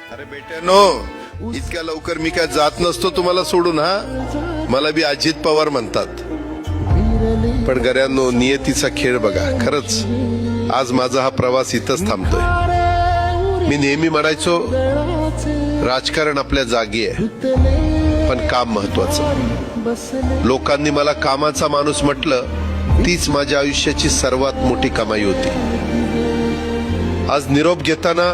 अरे बेट्यानो, इतक्या लवकर मी काय जात नसतो तुम्हाला सोडून. हा, मला बी अजित पवार म्हणतात. पण गऱ्यांनो, नियतीचा खेळ बघा. खरंच आज माझा हा प्रवास इथंच थांबतोय. मी नेहमी म्हणायचो राजकारण आपल्या जागी आहे, पण काम महत्वाचं. लोकांनी मला कामाचा माणूस म्हटलं, तीच माझ्या आयुष्याची सर्वात मोठी कमाई होती. आज निरोप घेताना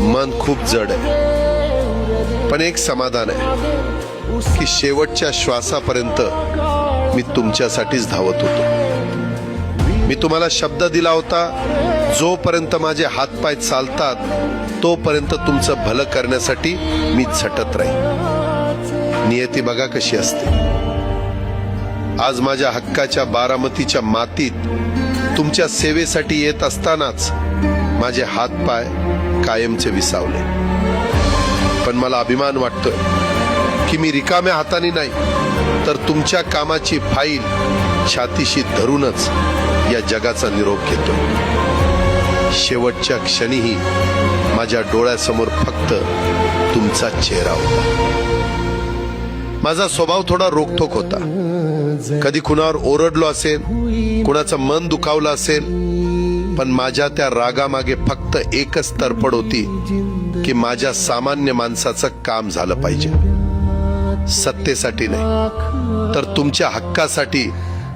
मन खूप जड आहे, पण एक समाधान आहे की शेवटच्या श्वासापर्यंत मी तुमच्यासाठीच धावत होतो. मी तुम्हाला शब्द दिला होता, जोपर्यंत माझे हातपाय चालतात तोपर्यंत तुमचं भलं करण्यासाठी मी झटत राहील. नियती बघा कशी असते. आज माझ्या हक्काच्या बारामतीच्या मातीत तुमच्या सेवेसाठी येत असतानाच माझे हातपाय कायमचे विसावले. पण मला अभिमान वाटतोय की मी रिकाम्या हाताने नाही, तर तुमच्या कामाची फाईल छातीशी धरूनच या जगाचा निरोप घेतोय. शेवटच्या क्षणीही माझ्या डोळ्यासमोर फक्त तुमचा चेहरा होता. माझा स्वभाव थोडा रोखठोक होता. कधी कुणावर ओरडलो असेल, कुणाचं मन दुखावलं असेल, पण माझ्या त्या रागामागे फक्त एकच तडफड होती की माझ्या सामान्य माणसाचं काम झालं पाहिजे. सत्तेसाठी नाही, तर तुमच्या हक्कासाठी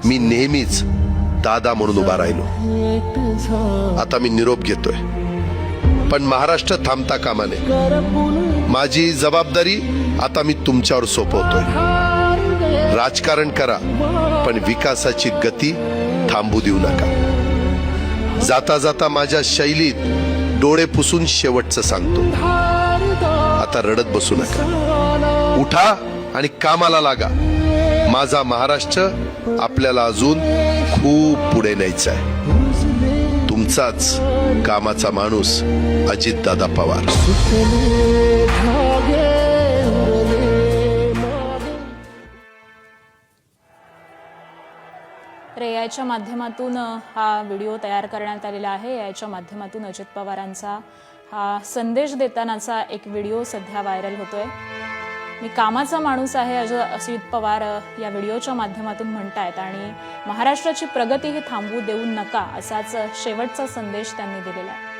मी नेहमीच दादा म्हणून उभा राहिलो. आता मी निरोप घेतोय, पण महाराष्ट्र थांबता कामा नये. माझी जबाबदारी आता मी तुमच्यावर सोपवतोय. राजकारण करा, पण विकासाची गती थांबू देऊ नका. जाता जाता माझ्या शैलीत डोळे पुसून शेवटचं सांगतो, आता रडत बसू नका. उठा आणि कामाला लागा. माझा महाराष्ट्र आपल्याला अजून खूप पुढे न्यायचा आहे. तुमचाच कामाचा माणूस अजितदादा पवार. याच्या माध्यमातून हा व्हिडिओ तयार करण्यात आलेला आहे. याच्या माध्यमातून अजित पवारांचा हा संदेश देतानाचा एक व्हिडिओ सध्या व्हायरल होतोय. मी कामाचा माणूस आहे अजित पवार या व्हिडिओच्या माध्यमातून म्हणतायत आणि महाराष्ट्राची प्रगती ही थांबू देऊ नका असाच शेवटचा संदेश त्यांनी दिलेला आहे.